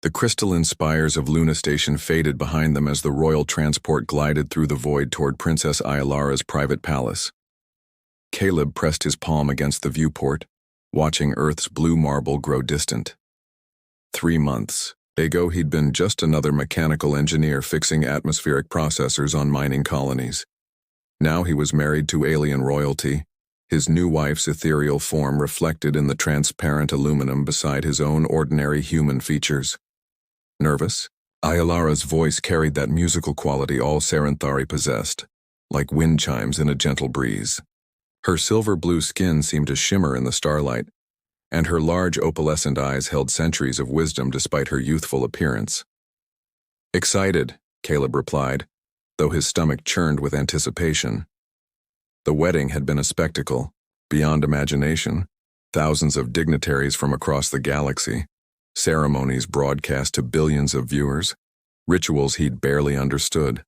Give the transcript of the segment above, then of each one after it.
The crystalline spires of Luna Station faded behind them as the royal transport glided through the void toward Princess Ayalara's private palace. Caleb pressed his palm against the viewport, watching Earth's blue marble grow distant. 3 months ago, he'd been just another mechanical engineer fixing atmospheric processors on mining colonies. Now he was married to alien royalty, his new wife's ethereal form reflected in the transparent aluminum beside his own ordinary human features. Nervous? Ayalara's voice carried that musical quality all Saranthari possessed, like wind chimes in a gentle breeze. Her silver-blue skin seemed to shimmer in the starlight, and her large opalescent eyes held centuries of wisdom despite her youthful appearance. Excited, Caleb replied, though his stomach churned with anticipation. The wedding had been a spectacle, beyond imagination, thousands of dignitaries from across the galaxy, ceremonies broadcast to billions of viewers, rituals he'd barely understood.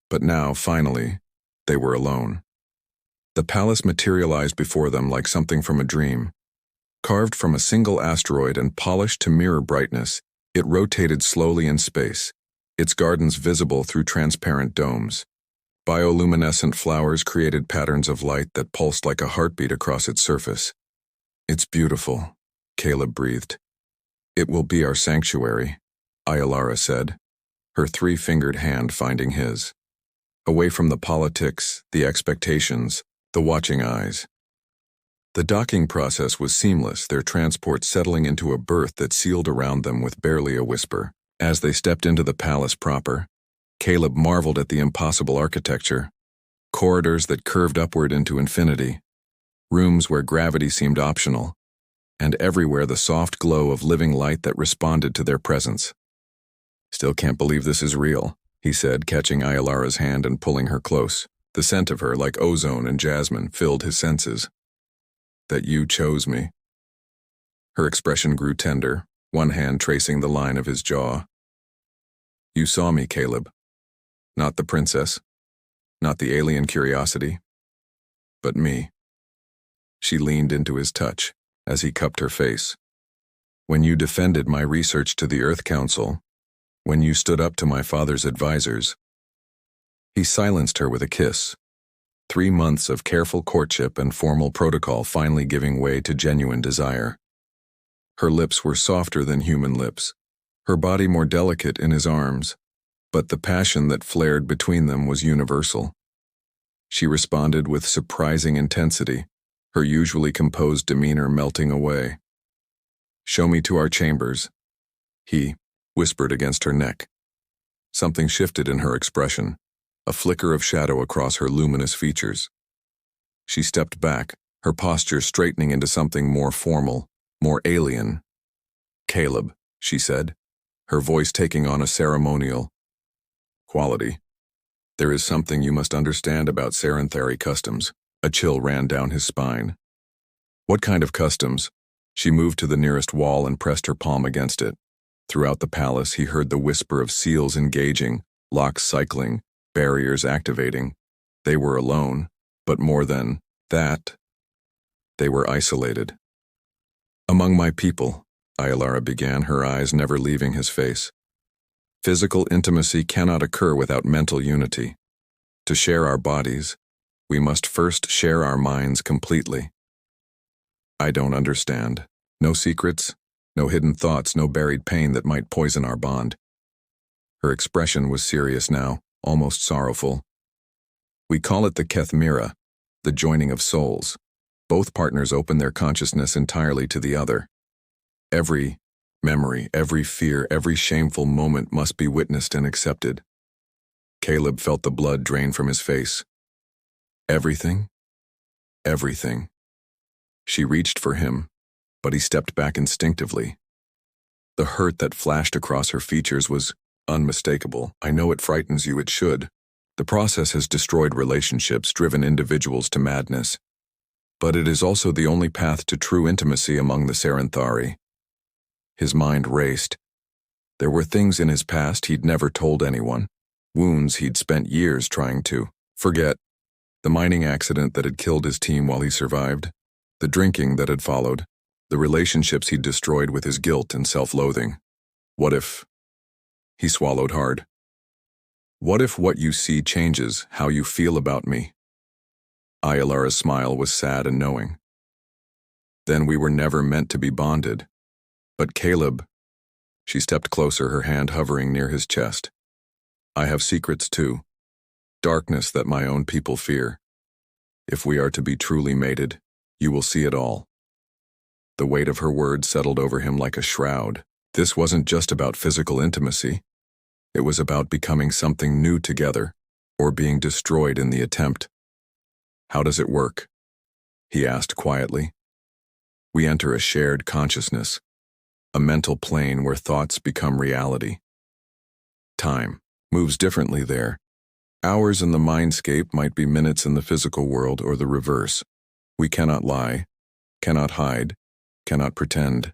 But now, finally, they were alone. The palace materialized before them like something from a dream. Carved from a single asteroid and polished to mirror brightness, it rotated slowly in space, its gardens visible through transparent domes. Bioluminescent flowers created patterns of light that pulsed like a heartbeat across its surface. "It's beautiful," Caleb breathed. "It will be our sanctuary," Ayalara said, her 3-fingered hand finding his. Away from the politics, the expectations, the watching eyes. The docking process was seamless, their transport settling into a berth that sealed around them with barely a whisper. As they stepped into the palace proper, Caleb marveled at the impossible architecture. Corridors that curved upward into infinity, rooms where gravity seemed optional, and everywhere the soft glow of living light that responded to their presence. "Still can't believe this is real," he said, catching Ayalara's hand and pulling her close. The scent of her, like ozone and jasmine, filled his senses. "That you chose me." Her expression grew tender, one hand tracing the line of his jaw. "You saw me, Caleb. Not the princess, not the alien curiosity, but me." She leaned into his touch as he cupped her face. "When you defended my research to the Earth Council, when you stood up to my father's advisors." He silenced her with a kiss. 3 months of careful courtship and formal protocol finally giving way to genuine desire. Her lips were softer than human lips, her body more delicate in his arms, but the passion that flared between them was universal. She responded with surprising intensity, her usually composed demeanor melting away. "Show me to our chambers," he whispered against her neck. Something shifted in her expression, a flicker of shadow across her luminous features. She stepped back, her posture straightening into something more formal, more alien. "Caleb," she said, her voice taking on a ceremonial quality. "There is something you must understand about Saranthari customs." A chill ran down his spine. "What kind of customs?" She moved to the nearest wall and pressed her palm against it. Throughout the palace, he heard the whisper of seals engaging, locks cycling, barriers activating. They were alone, but more than that, they were isolated. "Among my people," Ayalara began, her eyes never leaving his face. "Physical intimacy cannot occur without mental unity. To share our bodies, we must first share our minds completely." "I don't understand. No secrets, no hidden thoughts, no buried pain that might poison our bond." Her expression was serious now, almost sorrowful. "We call it the Kethmira, the joining of souls. Both partners open their consciousness entirely to the other. Every memory, every fear, every shameful moment must be witnessed and accepted." Caleb felt the blood drain from his face. "Everything? Everything." She reached for him, but he stepped back instinctively. The hurt that flashed across her features was unmistakable. "I know it frightens you, it should. The process has destroyed relationships, driven individuals to madness. But it is also the only path to true intimacy among the Saranthari." His mind raced. There were things in his past he'd never told anyone, wounds he'd spent years trying to forget. The mining accident that had killed his team while he survived, the drinking that had followed, the relationships he'd destroyed with his guilt and self-loathing. What if... He swallowed hard. What if what you see changes how you feel about me? Ayalara's smile was sad and knowing. Then we were never meant to be bonded. But Caleb... She stepped closer, her hand hovering near his chest. I have secrets too. Darkness that my own people fear. If we are to be truly mated, you will see it all. The weight of her words settled over him like a shroud. This wasn't just about physical intimacy. It was about becoming something new together, or being destroyed in the attempt. How does it work? He asked quietly. We enter a shared consciousness, a mental plane where thoughts become reality. Time moves differently there. Hours in the mindscape might be minutes in the physical world, or the reverse. We cannot lie, cannot hide, cannot pretend.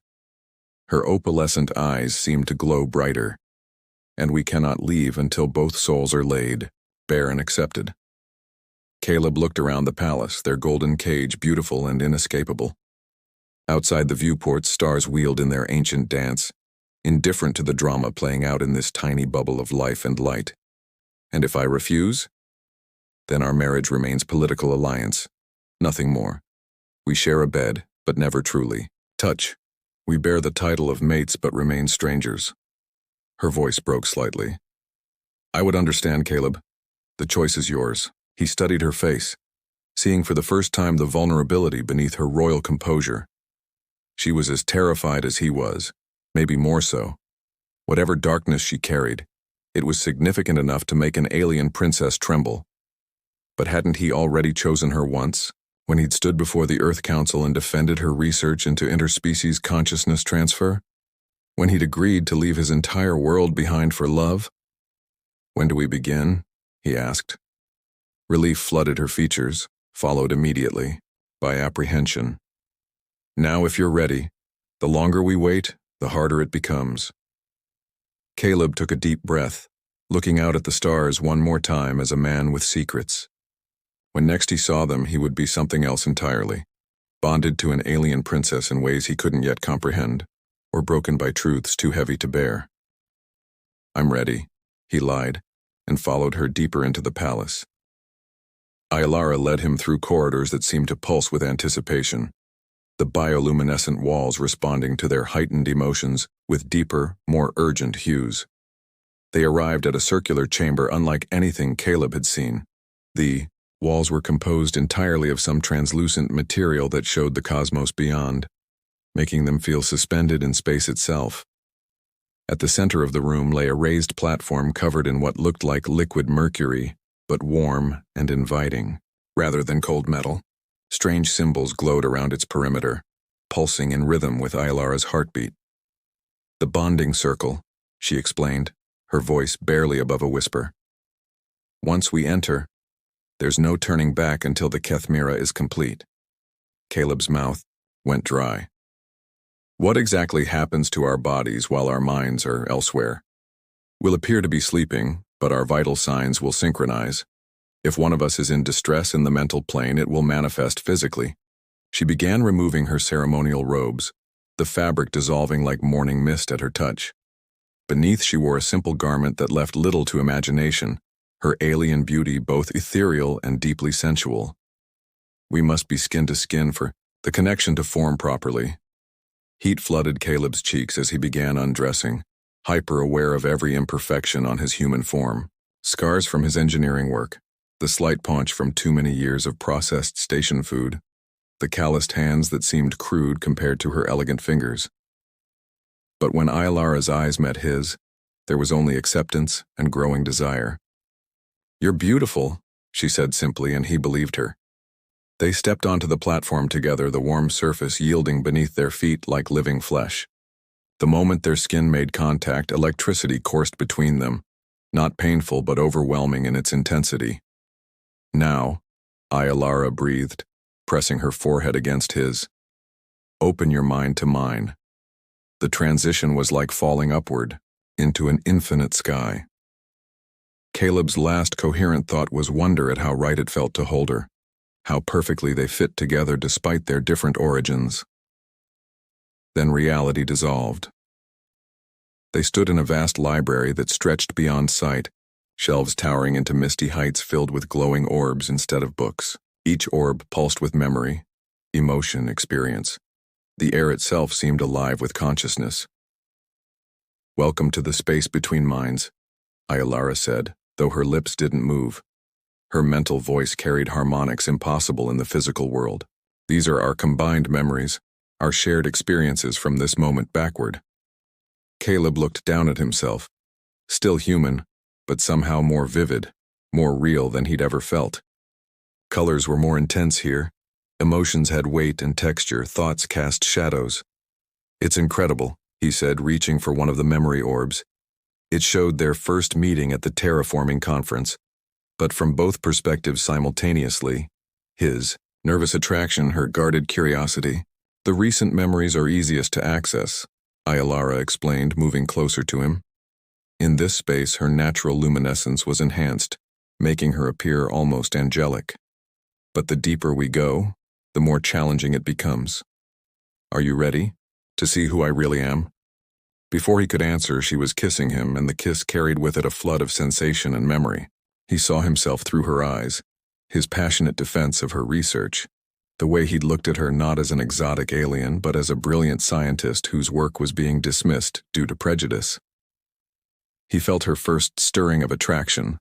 Her opalescent eyes seem to glow brighter, and we cannot leave until both souls are laid, bare and accepted. Caleb looked around the palace, their golden cage beautiful and inescapable. Outside the viewports, stars wheeled in their ancient dance, indifferent to the drama playing out in this tiny bubble of life and light. And if I refuse, then our marriage remains political alliance, nothing more. We share a bed, but never truly touch. We bear the title of mates but remain strangers. Her voice broke slightly. I would understand, Caleb. The choice is yours. He studied her face, seeing for the first time the vulnerability beneath her royal composure. She was as terrified as he was, maybe more so. Whatever darkness she carried, it was significant enough to make an alien princess tremble. But hadn't he already chosen her once, when he'd stood before the Earth Council and defended her research into interspecies consciousness transfer? When he'd agreed to leave his entire world behind for love? When do we begin? He asked. Relief flooded her features, followed immediately by apprehension. Now, if you're ready, the longer we wait, the harder it becomes. Caleb took a deep breath, looking out at the stars one more time as a man with secrets. When next he saw them, he would be something else entirely, bonded to an alien princess in ways he couldn't yet comprehend, or broken by truths too heavy to bear. I'm ready, he lied, and followed her deeper into the palace. Ayalara led him through corridors that seemed to pulse with anticipation, the bioluminescent walls responding to their heightened emotions with deeper, more urgent hues. They arrived at a circular chamber unlike anything Caleb had seen. The walls were composed entirely of some translucent material that showed the cosmos beyond, making them feel suspended in space itself. At the center of the room lay a raised platform covered in what looked like liquid mercury, but warm and inviting, rather than cold metal. Strange symbols glowed around its perimeter, pulsing in rhythm with Ayalara's heartbeat. The bonding circle, she explained, her voice barely above a whisper. Once we enter, there's no turning back until the Kethmira is complete. Caleb's mouth went dry. What exactly happens to our bodies while our minds are elsewhere? We'll appear to be sleeping, but our vital signs will synchronize. If one of us is in distress in the mental plane, it will manifest physically. She began removing her ceremonial robes, the fabric dissolving like morning mist at her touch. Beneath, she wore a simple garment that left little to imagination, her alien beauty both ethereal and deeply sensual. We must be skin to skin for the connection to form properly. Heat flooded Caleb's cheeks as he began undressing, hyper-aware of every imperfection on his human form. Scars from his engineering work, the slight paunch from too many years of processed station food, the calloused hands that seemed crude compared to her elegant fingers. But when Ayalara's eyes met his, there was only acceptance and growing desire. You're beautiful, she said simply, and he believed her. They stepped onto the platform together, the warm surface yielding beneath their feet like living flesh. The moment their skin made contact, electricity coursed between them, not painful but overwhelming in its intensity. Now, Ayalara breathed, pressing her forehead against his. Open your mind to mine. The transition was like falling upward, into an infinite sky. Caleb's last coherent thought was wonder at how right it felt to hold her, how perfectly they fit together despite their different origins. Then reality dissolved. They stood in a vast library that stretched beyond sight, shelves towering into misty heights filled with glowing orbs instead of books. Each orb pulsed with memory, emotion, experience. The air itself seemed alive with consciousness. "Welcome to the space between minds," Aylara said, though her lips didn't move. Her mental voice carried harmonics impossible in the physical world. "These are our combined memories, our shared experiences from this moment backward." Caleb looked down at himself, still human, but somehow more vivid, more real than he'd ever felt. Colors were more intense here. Emotions had weight and texture, thoughts cast shadows. "It's incredible," he said, reaching for one of the memory orbs. It showed their first meeting at the terraforming conference, but from both perspectives simultaneously. His nervous attraction, her guarded curiosity. "The recent memories are easiest to access," Aylara explained, moving closer to him. In this space, her natural luminescence was enhanced, making her appear almost angelic. "But the deeper we go, the more challenging it becomes. Are you ready to see who I really am?" Before he could answer, she was kissing him, and the kiss carried with it a flood of sensation and memory. He saw himself through her eyes, his passionate defense of her research, the way he'd looked at her not as an exotic alien but as a brilliant scientist whose work was being dismissed due to prejudice. He felt her first stirring of attraction,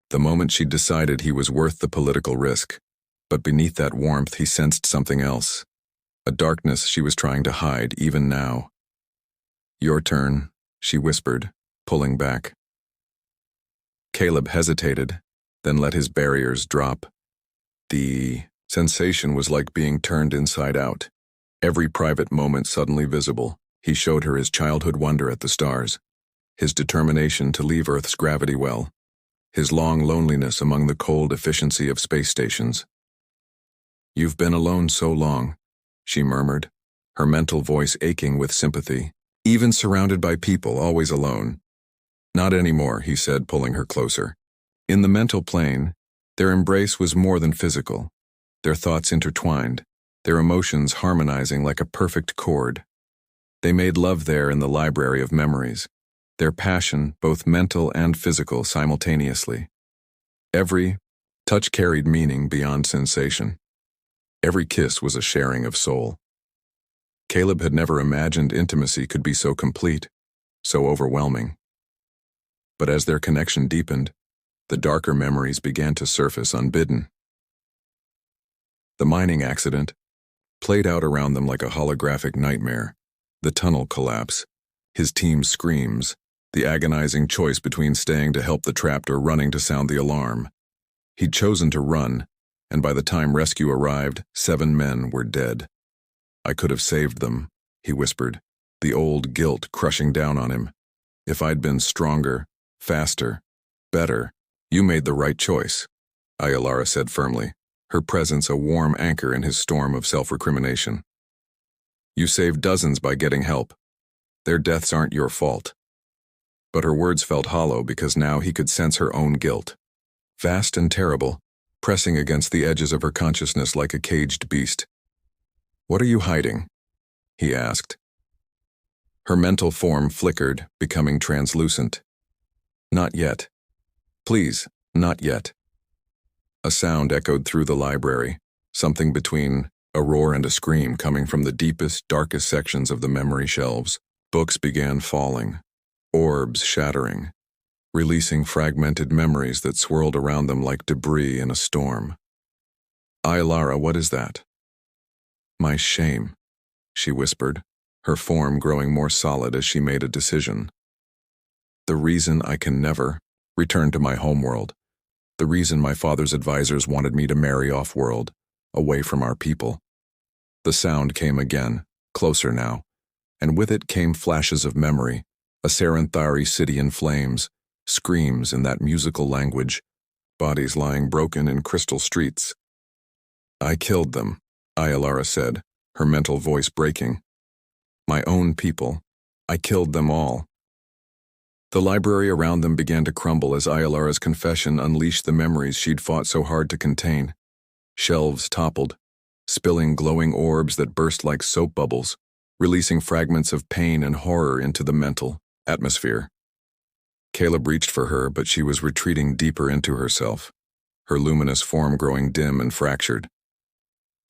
the moment she decided he was worth the political risk. But beneath that warmth he sensed something else, a darkness she was trying to hide even now. "Your turn," she whispered, pulling back. Caleb hesitated, then let his barriers drop. The sensation was like being turned inside out. Every private moment suddenly visible. He showed her his childhood wonder at the stars, his determination to leave Earth's gravity well, his long loneliness among the cold efficiency of space stations. "You've been alone so long," she murmured, her mental voice aching with sympathy. "Even surrounded by people, always alone." "Not anymore," he said, pulling her closer. In the mental plane, their embrace was more than physical, their thoughts intertwined, their emotions harmonizing like a perfect chord. They made love there in the library of memories, their passion, both mental and physical, simultaneously. Every touch carried meaning beyond sensation. Every kiss was a sharing of soul. Caleb had never imagined intimacy could be so complete, so overwhelming. But as their connection deepened, the darker memories began to surface unbidden. The mining accident played out around them like a holographic nightmare. The tunnel collapse, his team's screams, the agonizing choice between staying to help the trapped or running to sound the alarm. He'd chosen to run, and by the time rescue arrived, 7 men were dead. "I could have saved them," he whispered, the old guilt crushing down on him. "If I'd been stronger, faster, better." "You made the right choice," Aylara said firmly, her presence a warm anchor in his storm of self-recrimination. "You saved dozens by getting help. Their deaths aren't your fault." But her words felt hollow because now he could sense her own guilt, vast and terrible, pressing against the edges of her consciousness like a caged beast. "What are you hiding?" he asked. Her mental form flickered, becoming translucent. "Not yet. Please, not yet." A sound echoed through the library, something between a roar and a scream coming from the deepest, darkest sections of the memory shelves. Books began falling, orbs shattering, releasing fragmented memories that swirled around them like debris in a storm. "Aylara, what is that?" "My shame," she whispered, her form growing more solid as she made a decision. "The reason I can never return to my homeworld. The reason my father's advisors wanted me to marry off-world, away from our people." The sound came again, closer now, and with it came flashes of memory, a Saranthari city in flames, screams in that musical language, bodies lying broken in crystal streets. "I killed them," Aylara said, her mental voice breaking. "My own people. I killed them all." The library around them began to crumble as Ayalara's confession unleashed the memories she'd fought so hard to contain. Shelves toppled, spilling glowing orbs that burst like soap bubbles, releasing fragments of pain and horror into the mental, Atmosphere. Caleb reached for her, but she was retreating deeper into herself, her luminous form growing dim and fractured.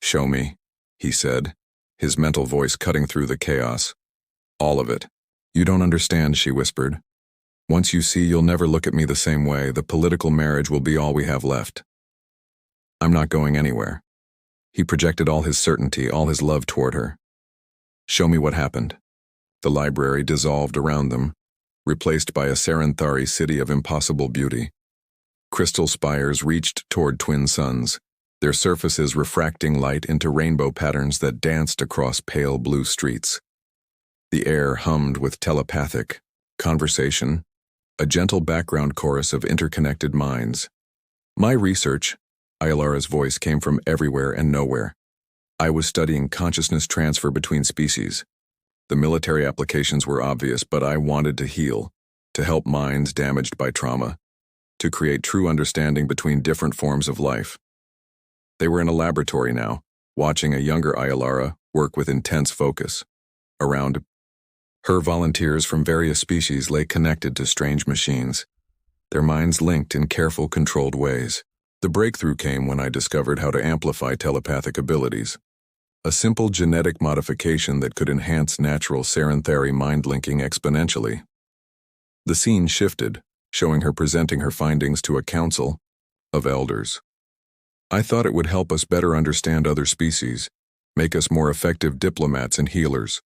"Show me," he said, his mental voice cutting through the chaos. "All of it." "You don't understand," she whispered. "Once you see, you'll never look at me the same way. The political marriage will be all we have left. I'm not going anywhere." He projected all his certainty, all his love toward her. "Show me what happened." The library dissolved around them, replaced by a Saranthari city of impossible beauty. Crystal spires reached toward twin suns, their surfaces refracting light into rainbow patterns that danced across pale blue streets. The air hummed with telepathic conversation, a gentle background chorus of interconnected minds. "My research," Ayalara's voice came from everywhere and nowhere. "I was studying consciousness transfer between species. The military applications were obvious, but I wanted to heal, to help minds damaged by trauma, to create true understanding between different forms of life." They were in a laboratory now, watching a younger Ayalara work with intense focus. Around her, volunteers from various species lay connected to strange machines, their minds linked in careful, controlled ways. The breakthrough came when I discovered how to amplify telepathic abilities. A simple genetic modification that could enhance natural Saranthari mind linking exponentially. The scene shifted, showing her presenting her findings to a council of elders. "I thought it would help us better understand other species, make us more effective diplomats and healers."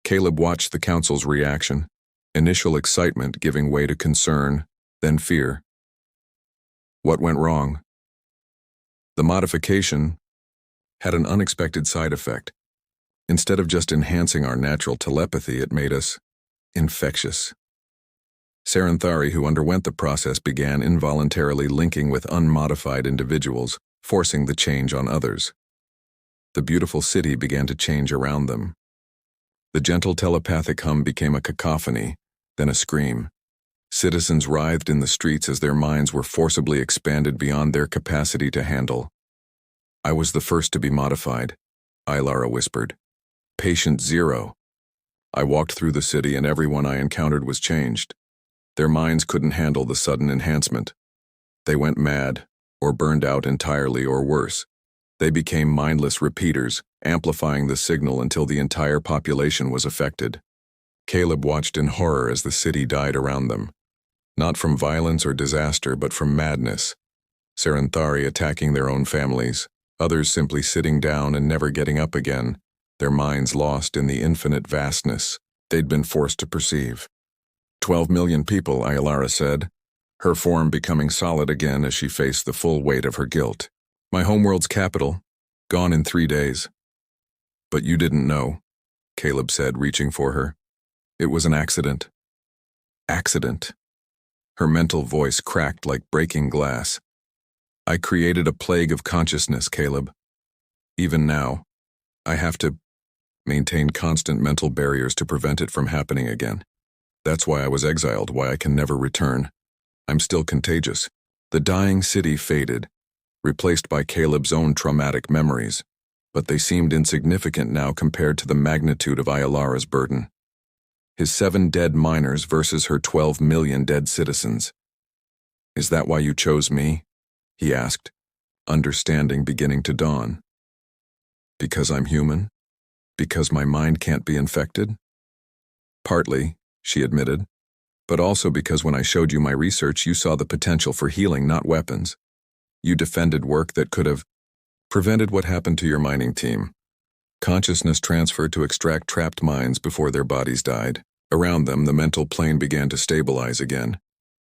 Caleb watched the council's reaction, initial excitement giving way to concern, then fear. What went wrong? The modification had an unexpected side effect. Instead of just enhancing our natural telepathy, it made us infectious. Saranthari who underwent the process began involuntarily linking with unmodified individuals, forcing the change on others. The beautiful city began to change around them. The gentle telepathic hum became a cacophony, then a scream. Citizens writhed in the streets as their minds were forcibly expanded beyond their capacity to handle. "I was the first to be modified," Ilara whispered. "Patient 0. I walked through the city and everyone I encountered was changed. Their minds couldn't handle the sudden enhancement. They went mad, or burned out entirely, or worse. They became mindless repeaters, amplifying the signal until the entire population was affected." Caleb watched in horror as the city died around them. Not from violence or disaster, but from madness. Saranthari attacking their own families, others simply sitting down and never getting up again, their minds lost in the infinite vastness they'd been forced to perceive. 12 million people, Ayalara said, her form becoming solid again as she faced the full weight of her guilt. "My homeworld's capital, gone in 3 days." "But you didn't know," Caleb said, reaching for her. "It was an accident." Accident. Her mental voice cracked like breaking glass. "I created a plague of consciousness, Caleb. Even now, I have to maintain constant mental barriers to prevent it from happening again. That's why I was exiled, why I can never return. I'm still contagious." The dying city faded, replaced by Caleb's own traumatic memories, but they seemed insignificant now compared to the magnitude of Ayalara's burden. His 7 dead miners versus her 12 million dead citizens. "Is that why you chose me?" he asked, understanding beginning to dawn. "Because I'm human? Because my mind can't be infected?" "Partly," she admitted, "but also because when I showed you my research, you saw the potential for healing, not weapons. You defended work that could have prevented what happened to your mining team. Consciousness transfer to extract trapped minds before their bodies died. Around them, the mental plane began to stabilize again.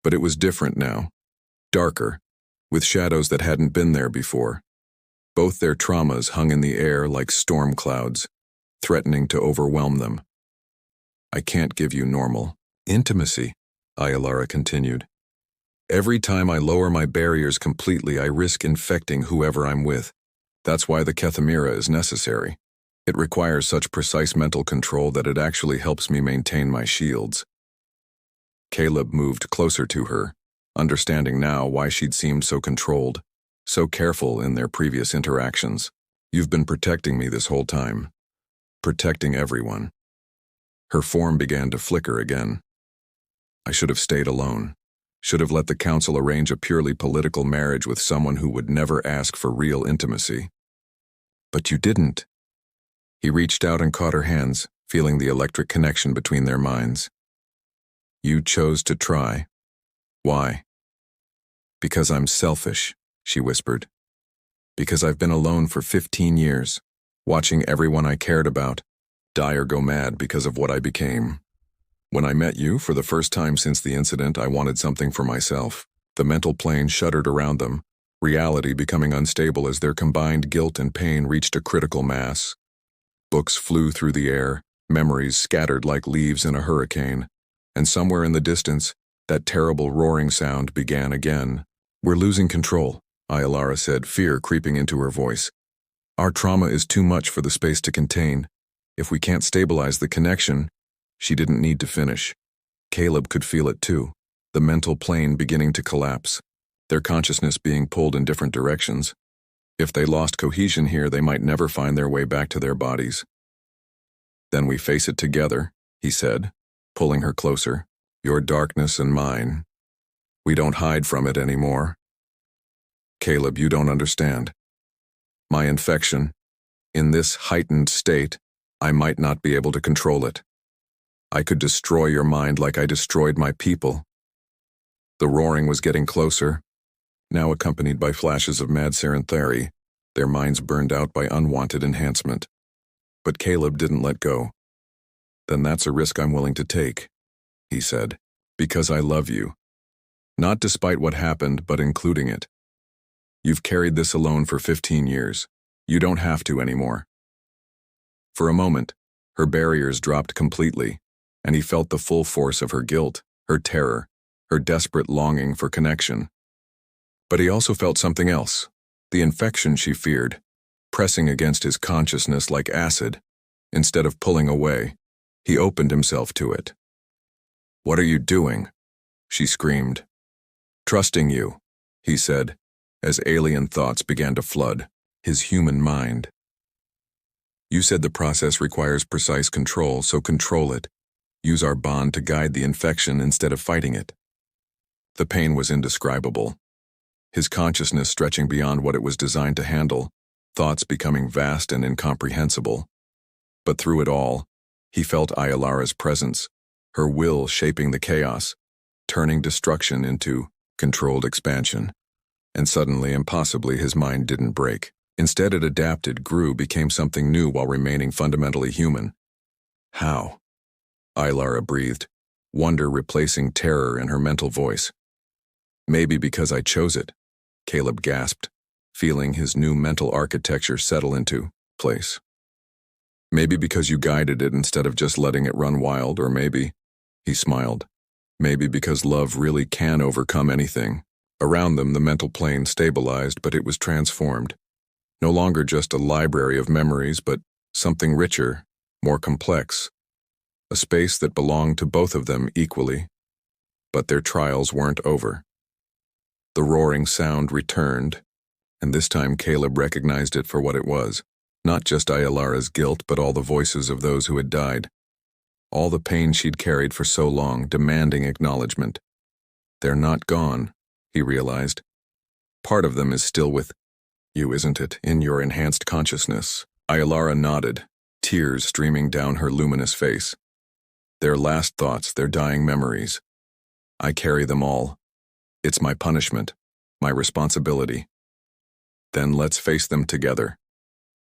But it was different now. Darker, with shadows that hadn't been there before. Both their traumas hung in the air like storm clouds, threatening to overwhelm them. "I can't give you normal intimacy," Ayalara continued. "Every time I lower my barriers completely, I risk infecting whoever I'm with. That's why the Kethamira is necessary. It requires such precise mental control that it actually helps me maintain my shields." Caleb moved closer to her, understanding now why she'd seemed so controlled, so careful in their previous interactions. "You've been protecting me this whole time. Protecting everyone." Her form began to flicker again, I should have stayed alone. Should have let the council arrange a purely political marriage with someone who would never ask for real intimacy. But you didn't. He reached out and caught her hands, feeling the electric connection between their minds. You chose to try. Why? Because I'm selfish, she whispered. Because I've been alone for 15 years, watching everyone I cared about die or go mad because of what I became. When I met you for the first time since the incident, I wanted something for myself. The mental plane shuddered around them, reality becoming unstable as their combined guilt and pain reached a critical mass. Books flew through the air, memories scattered like leaves in a hurricane, and somewhere in the distance, that terrible roaring sound began again. We're losing control, Ayalara said, fear creeping into her voice. Our trauma is too much for the space to contain. If we can't stabilize the connection, she didn't need to finish. Caleb could feel it too, the mental plane beginning to collapse, their consciousness being pulled in different directions. If they lost cohesion here, they might never find their way back to their bodies. Then we face it together, he said, pulling her closer. Your darkness and mine. We don't hide from it anymore. Caleb, you don't understand. My infection, in this heightened state, I might not be able to control it. I could destroy your mind like I destroyed my people. The roaring was getting closer, now accompanied by flashes of mad serenthary, their minds burned out by unwanted enhancement. But Caleb didn't let go. Then that's a risk I'm willing to take, he said, because I love you. Not despite what happened, but including it. You've carried this alone for 15 years. You don't have to anymore. For a moment, her barriers dropped completely, and he felt the full force of her guilt, her terror, her desperate longing for connection. But he also felt something else, the infection she feared, pressing against his consciousness like acid. Instead of pulling away, he opened himself to it. What are you doing? She screamed. Trusting you, he said, as alien thoughts began to flood his human mind. You said the process requires precise control, so control it. Use our bond to guide the infection instead of fighting it. The pain was indescribable. His consciousness stretching beyond what it was designed to handle, thoughts becoming vast and incomprehensible. But through it all, he felt Ayalara's presence, her will shaping the chaos, turning destruction into controlled expansion. And suddenly, impossibly, his mind didn't break. Instead, it adapted, grew, became something new while remaining fundamentally human. How? Ayalara breathed, wonder replacing terror in her mental voice. Maybe because I chose it, Caleb gasped, feeling his new mental architecture settle into place. Maybe because you guided it instead of just letting it run wild, or maybe, he smiled, maybe because love really can overcome anything. Around them, the mental plane stabilized, but it was transformed. No longer just a library of memories, but something richer, more complex. A space that belonged to both of them equally. But their trials weren't over. The roaring sound returned, and this time Caleb recognized it for what it was. Not just Ayalara's guilt, but all the voices of those who had died. All the pain she'd carried for so long, demanding acknowledgement. They're not gone, he realized. Part of them is still with you, isn't it, in your enhanced consciousness? Ayalara nodded, tears streaming down her luminous face. Their last thoughts, their dying memories. I carry them all. It's my punishment, my responsibility. Then let's face them together,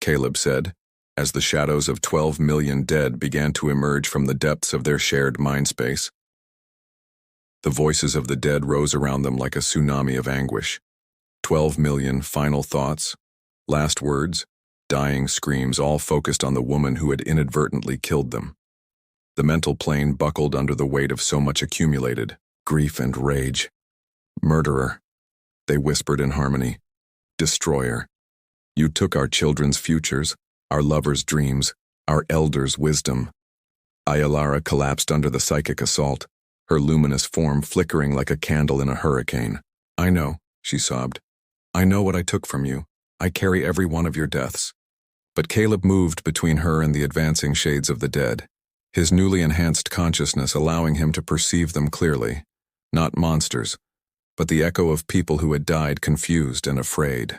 Caleb said, as the shadows of 12 million dead began to emerge from the depths of their shared mind space. The voices of the dead rose around them like a tsunami of anguish. 12 million final thoughts, last words, dying screams, all focused on the woman who had inadvertently killed them. The mental plane buckled under the weight of so much accumulated grief and rage. Murderer, they whispered in harmony. Destroyer. You took our children's futures, our lovers' dreams, our elders' wisdom. Ayalara collapsed under the psychic assault, her luminous form flickering like a candle in a hurricane. I know, she sobbed. I know what I took from you. I carry every one of your deaths. But Caleb moved between her and the advancing shades of the dead, his newly enhanced consciousness allowing him to perceive them clearly, not monsters, but the echo of people who had died confused and afraid.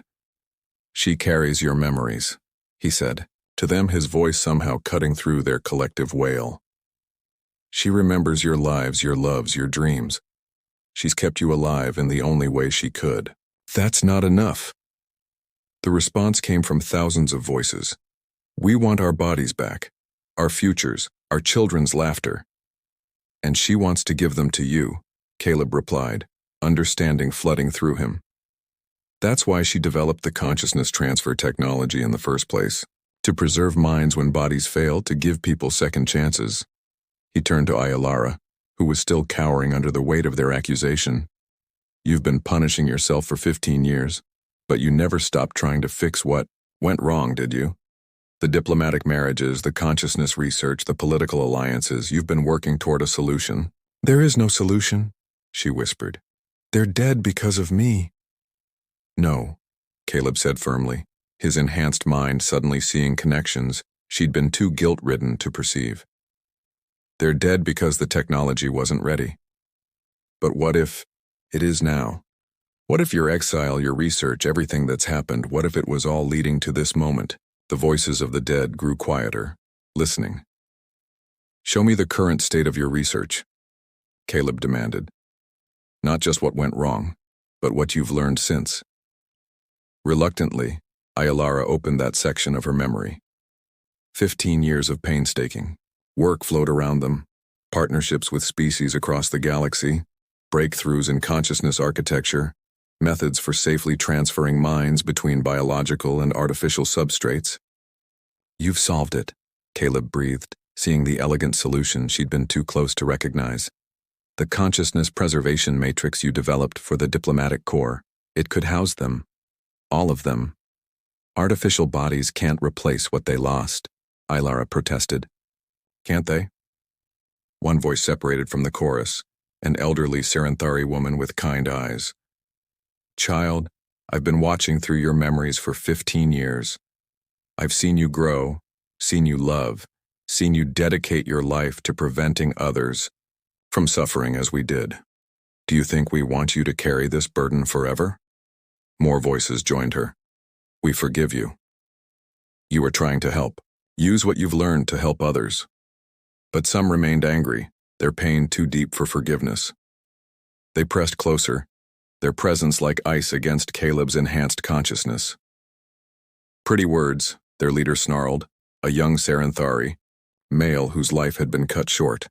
"She carries your memories," he said, to them his voice somehow cutting through their collective wail. "She remembers your lives, your loves, your dreams. She's kept you alive in the only way she could." "That's not enough." The response came from thousands of voices. "We want our bodies back, our futures, our children's laughter." "And she wants to give them to you," Caleb replied, understanding flooding through him. "That's why she developed the consciousness transfer technology in the first place, to preserve minds when bodies fail, to give people second chances." He turned to Ayalara, who was still cowering under the weight of their accusation. "You've been punishing yourself for 15 years, but you never stopped trying to fix what went wrong, did you? The diplomatic marriages, the consciousness research, the political alliances, you've been working toward a solution." "There is no solution," she whispered. "They're dead because of me." "No," Caleb said firmly, his enhanced mind suddenly seeing connections she'd been too guilt-ridden to perceive. "They're dead because the technology wasn't ready. But what if it is now? What if your exile, your research, everything that's happened, what if it was all leading to this moment?" The voices of the dead grew quieter, listening. "Show me the current state of your research," Caleb demanded. "Not just what went wrong, but what you've learned since." Reluctantly, Ayalara opened that section of her memory. 15 years of painstaking. Work flowed around them, partnerships with species across the galaxy, breakthroughs in consciousness architecture, methods for safely transferring minds between biological and artificial substrates. "You've solved it," Caleb breathed, seeing the elegant solution she'd been too close to recognize. "The consciousness preservation matrix you developed for the diplomatic corps, it could house them. All of them. Artificial bodies can't replace what they lost," Ayalara protested. "Can't they?" One voice separated from the chorus, an elderly Serenthari woman with kind eyes. "Child, I've been watching through your memories for 15 years. I've seen you grow, seen you love, seen you dedicate your life to preventing others from suffering as we did. Do you think we want you to carry this burden forever?" More voices joined her. "We forgive you. You were trying to help. Use what you've learned to help others." But some remained angry, their pain too deep for forgiveness. They pressed closer, their presence like ice against Caleb's enhanced consciousness. "Pretty words," their leader snarled, a young Serenthari, male whose life had been cut short.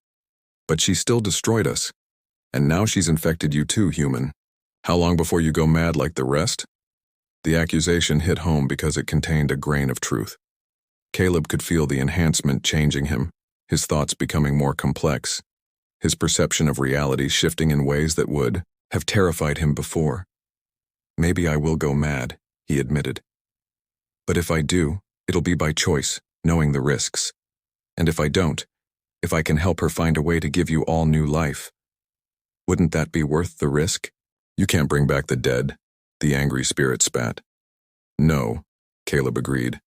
"But she still destroyed us. And now she's infected you too, human. How long before you go mad like the rest?" The accusation hit home because it contained a grain of truth. Caleb could feel the enhancement changing him, his thoughts becoming more complex, his perception of reality shifting in ways that would have terrified him before. "Maybe I will go mad," he admitted. "But if I do, it'll be by choice, knowing the risks. And if I don't, if I can help her find a way to give you all new life, wouldn't that be worth the risk?" "You can't bring back the dead," the angry spirit spat. "No," Caleb agreed.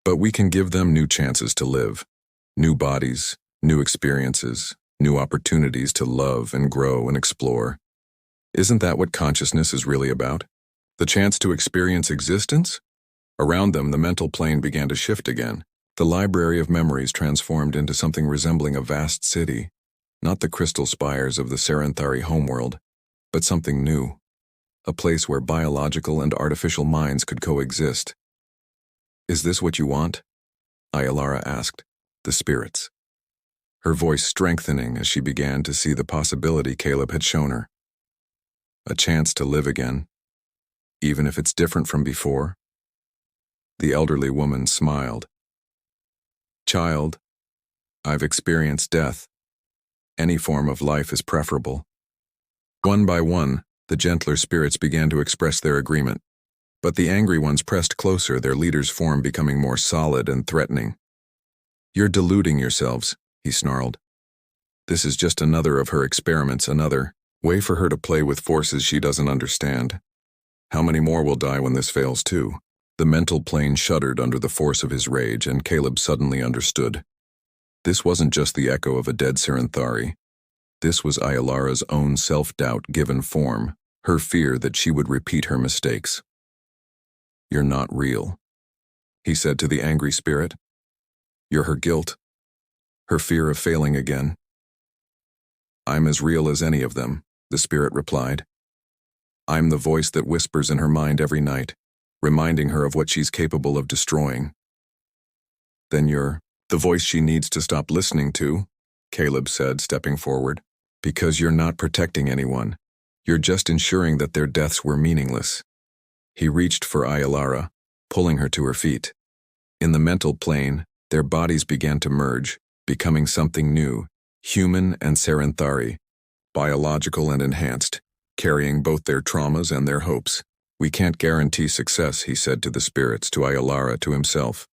"But we can give them new chances to live. New bodies, new experiences, new opportunities to love and grow and explore. Isn't that what consciousness is really about? The chance to experience existence?" Around them, the mental plane began to shift again. The library of memories transformed into something resembling a vast city, not the crystal spires of the Serenthari homeworld, but something new, a place where biological and artificial minds could coexist. "Is this what you want?" Ayalara asked, the spirits, her voice strengthening as she began to see the possibility Caleb had shown her. "A chance to live again, even if it's different from before?" The elderly woman smiled. "Child, I've experienced death. Any form of life is preferable." One by one, the gentler spirits began to express their agreement, but the angry ones pressed closer, their leader's form becoming more solid and threatening. "You're deluding yourselves," he snarled. "This is just another of her experiments, another way for her to play with forces she doesn't understand. How many more will die when this fails too?" The mental plane shuddered under the force of his rage, and Caleb suddenly understood. This wasn't just the echo of a dead Serenthari. This was Ayalara's own self-doubt given form, her fear that she would repeat her mistakes. "You're not real," he said to the angry spirit. "You're her guilt, her fear of failing again." "I'm as real as any of them," the spirit replied. "I'm the voice that whispers in her mind every night, reminding her of what she's capable of destroying." "Then you're the voice she needs to stop listening to," Caleb said, stepping forward. "Because you're not protecting anyone. You're just ensuring that their deaths were meaningless." He reached for Ayalara, pulling her to her feet. In the mental plane, their bodies began to merge, becoming something new, human and Serenthari, biological and enhanced, carrying both their traumas and their hopes. "We can't guarantee success," he said to the spirits, to Ayalara, to himself.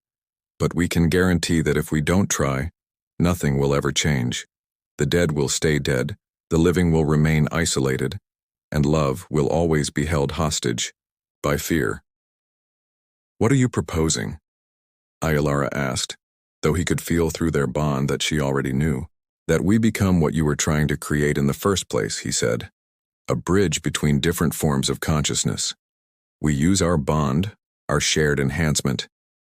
"But we can guarantee that if we don't try, nothing will ever change. The dead will stay dead, the living will remain isolated, and love will always be held hostage by fear." "What are you proposing?" Ayalara asked, though he could feel through their bond that she already knew. "That we become what you were trying to create in the first place," he said. "A bridge between different forms of consciousness. We use our bond, our shared enhancement,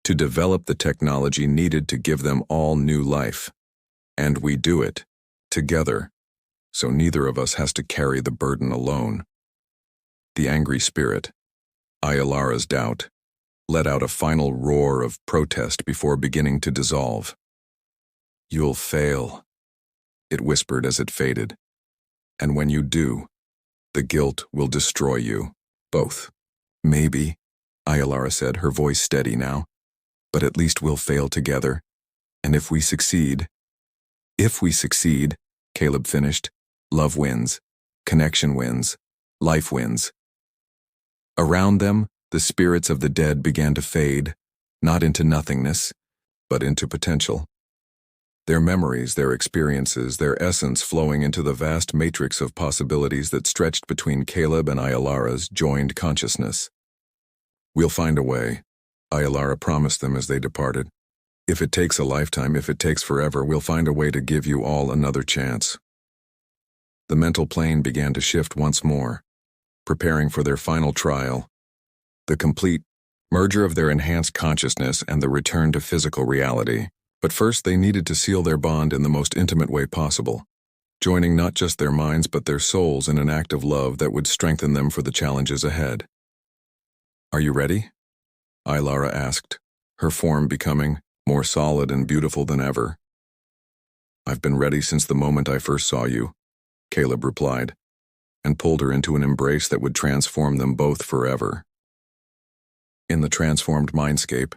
to develop the technology needed to give them all new life. And we do it together, so neither of us has to carry the burden alone." The angry spirit, Ayalara's doubt, let out a final roar of protest before beginning to dissolve. "You'll fail," it whispered as it faded. "And when you do, the guilt will destroy you, both." "Maybe," Ayalara said, her voice steady now, "but at least we'll fail together. And if we succeed," Caleb finished, "love wins, connection wins, life wins." Around them, the spirits of the dead began to fade, not into nothingness, but into potential. Their memories, their experiences, their essence flowing into the vast matrix of possibilities that stretched between Caleb and Ayalara's joined consciousness. "We'll find a way," Ayalara promised them as they departed. "If it takes a lifetime, if it takes forever, we'll find a way to give you all another chance." The mental plane began to shift once more, preparing for their final trial, the complete merger of their enhanced consciousness and the return to physical reality. But first they needed to seal their bond in the most intimate way possible, joining not just their minds but their souls in an act of love that would strengthen them for the challenges ahead. "Are you ready?" Aylara asked, her form becoming more solid and beautiful than ever. "I've been ready since the moment I first saw you," Caleb replied, and pulled her into an embrace that would transform them both forever. In the transformed mindscape,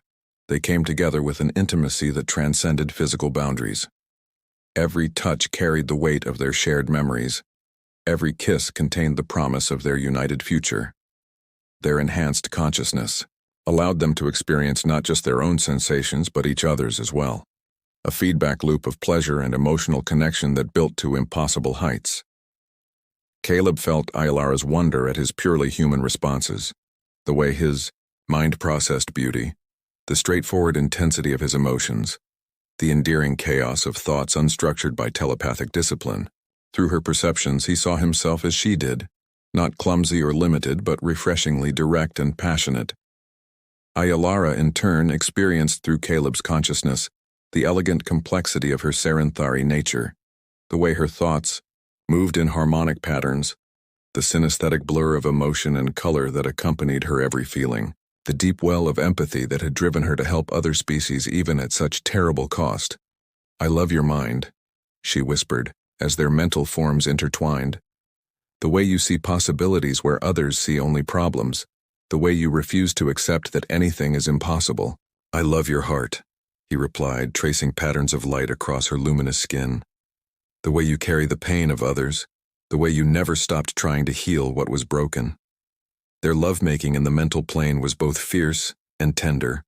they came together with an intimacy that transcended physical boundaries. Every touch carried the weight of their shared memories. Every kiss contained the promise of their united future. Their enhanced consciousness allowed them to experience not just their own sensations but each other's as well, a feedback loop of pleasure and emotional connection that built to impossible heights. Caleb felt Ayalara's wonder at his purely human responses, the way his mind processed beauty, the straightforward intensity of his emotions, the endearing chaos of thoughts unstructured by telepathic discipline. Through her perceptions, he saw himself as she did, not clumsy or limited, but refreshingly direct and passionate. Ayalara, in turn, experienced through Caleb's consciousness the elegant complexity of her Serenthari nature, the way her thoughts moved in harmonic patterns, the synesthetic blur of emotion and color that accompanied her every feeling, the deep well of empathy that had driven her to help other species even at such terrible cost. "I love your mind," she whispered, as their mental forms intertwined. "The way you see possibilities where others see only problems, the way you refuse to accept that anything is impossible." "I love your heart," he replied, tracing patterns of light across her luminous skin. "The way you carry the pain of others, the way you never stopped trying to heal what was broken." Their lovemaking in the mental plane was both fierce and tender,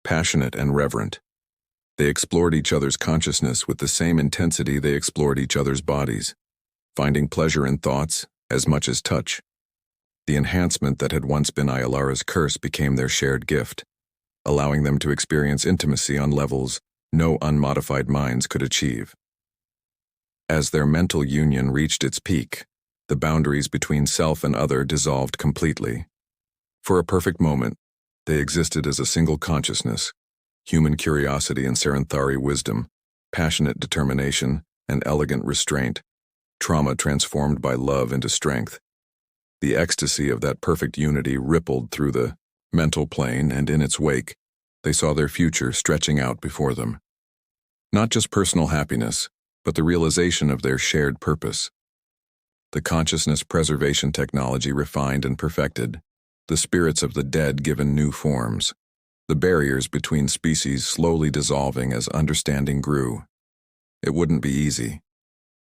passionate and reverent. They explored each other's consciousness with the same intensity they explored each other's bodies, finding pleasure in thoughts as much as touch. The enhancement that had once been Ayalara's curse became their shared gift, allowing them to experience intimacy on levels no unmodified minds could achieve. As their mental union reached its peak, the boundaries between self and other dissolved completely. For a perfect moment, they existed as a single consciousness, human curiosity and Saranthari wisdom, passionate determination and elegant restraint, trauma transformed by love into strength. The ecstasy of that perfect unity rippled through the mental plane, and in its wake, they saw their future stretching out before them. Not just personal happiness, but the realization of their shared purpose. The consciousness preservation technology refined and perfected, the spirits of the dead given new forms, the barriers between species slowly dissolving as understanding grew. It wouldn't be easy.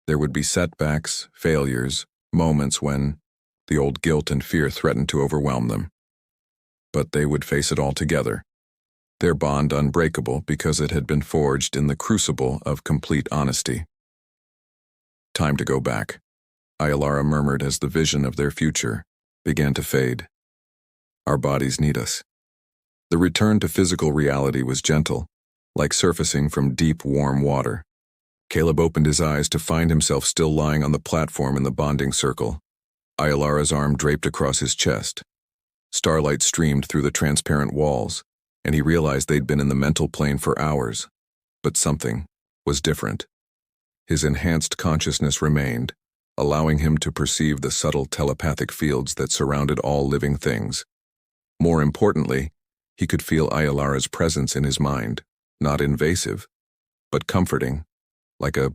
There would be setbacks, failures, moments when the old guilt and fear threatened to overwhelm them. But they would face it all together, their bond unbreakable because it had been forged in the crucible of complete honesty. Time to go back, Ayalara murmured as the vision of their future began to fade. Our bodies need us. The return to physical reality was gentle, like surfacing from deep, warm water. Caleb opened his eyes to find himself still lying on the platform in the bonding circle, Ayalara's arm draped across his chest. Starlight streamed through the transparent walls, and he realized they'd been in the mental plane for hours. But something was different. His enhanced consciousness remained, allowing him to perceive the subtle telepathic fields that surrounded all living things. More importantly, he could feel Ayalara's presence in his mind, not invasive, but comforting, like a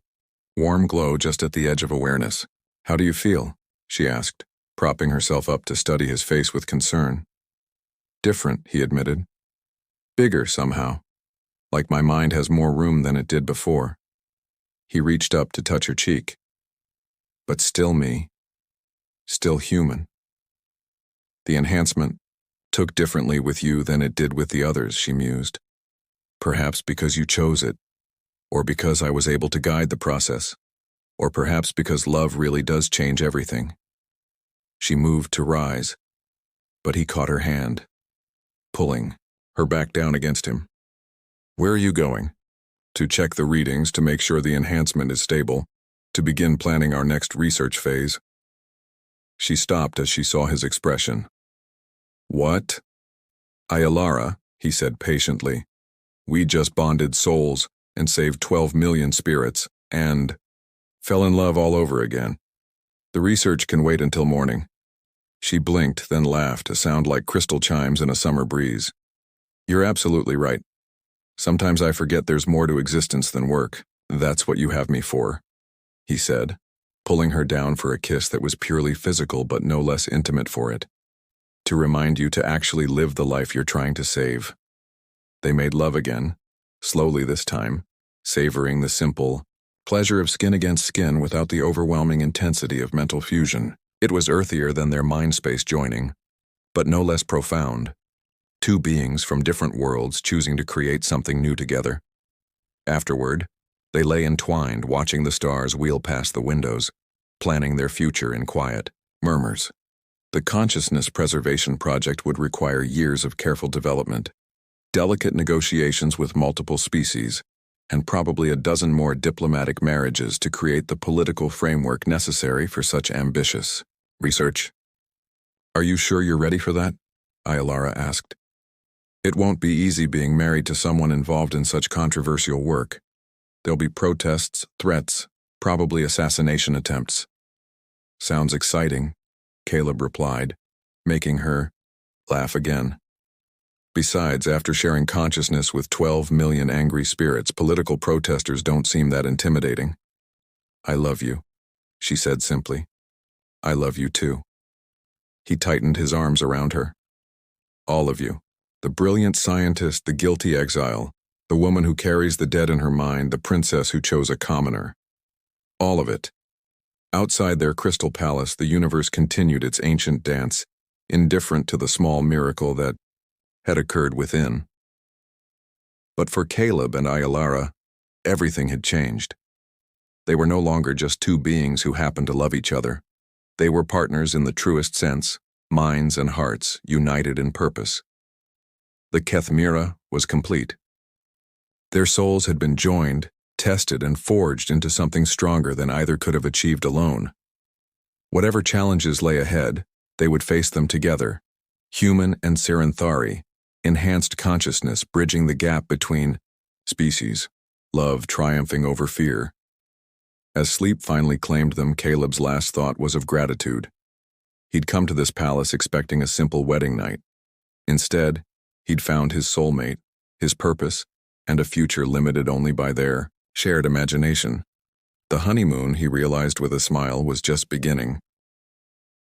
warm glow just at the edge of awareness. "How do you feel?" she asked, propping herself up to study his face with concern. "Different," he admitted. "Bigger somehow, like my mind has more room than it did before." He reached up to touch her cheek. "But still me. Still human." "The enhancement took differently with you than it did with the others," she mused. "Perhaps because you chose it, or because I was able to guide the process, or perhaps because love really does change everything." She moved to rise, but he caught her hand, pulling her back down against him. "Where are you going?" "To check the readings to make sure the enhancement is stable, to begin planning our next research phase." She stopped as she saw his expression. "What?" "Ayalara," he said patiently, "we just bonded souls and saved 12 million spirits, and fell in love all over again. The research can wait until morning." She blinked, then laughed, a sound like crystal chimes in a summer breeze. "You're absolutely right. Sometimes I forget there's more to existence than work. That's what you have me for," he said, pulling her down for a kiss that was purely physical but no less intimate for it. "To remind you to actually live the life you're trying to save." They made love again, slowly this time, savoring the simple pleasure of skin against skin without the overwhelming intensity of mental fusion. It was earthier than their mind space joining, but no less profound. Two beings from different worlds choosing to create something new together. Afterward, they lay entwined, watching the stars wheel past the windows, planning their future in quiet murmurs. The consciousness preservation project would require years of careful development, delicate negotiations with multiple species, and probably a dozen more diplomatic marriages to create the political framework necessary for such ambitious research. "Are you sure you're ready for that?" Ayalara asked. "It won't be easy being married to someone involved in such controversial work. There'll be protests, threats, probably assassination attempts." "Sounds exciting," Caleb replied, making her laugh again. "Besides, after sharing consciousness with 12 million angry spirits, political protesters don't seem that intimidating." "I love you," she said simply. "I love you too." He tightened his arms around her. "All of you. The brilliant scientist, the guilty exile, the woman who carries the dead in her mind, the princess who chose a commoner. All of it." Outside their crystal palace, the universe continued its ancient dance, indifferent to the small miracle that had occurred within. But for Caleb and Ayalara, everything had changed. They were no longer just two beings who happened to love each other. They were partners in the truest sense, minds and hearts united in purpose. The Kethmira was complete. Their souls had been joined, tested, and forged into something stronger than either could have achieved alone. Whatever challenges lay ahead, they would face them together, human and Serenthari, enhanced consciousness bridging the gap between species, love triumphing over fear. As sleep finally claimed them, Caleb's last thought was of gratitude. He'd come to this palace expecting a simple wedding night. Instead, he'd found his soulmate, his purpose, and a future limited only by their shared imagination. The honeymoon, he realized with a smile, was just beginning.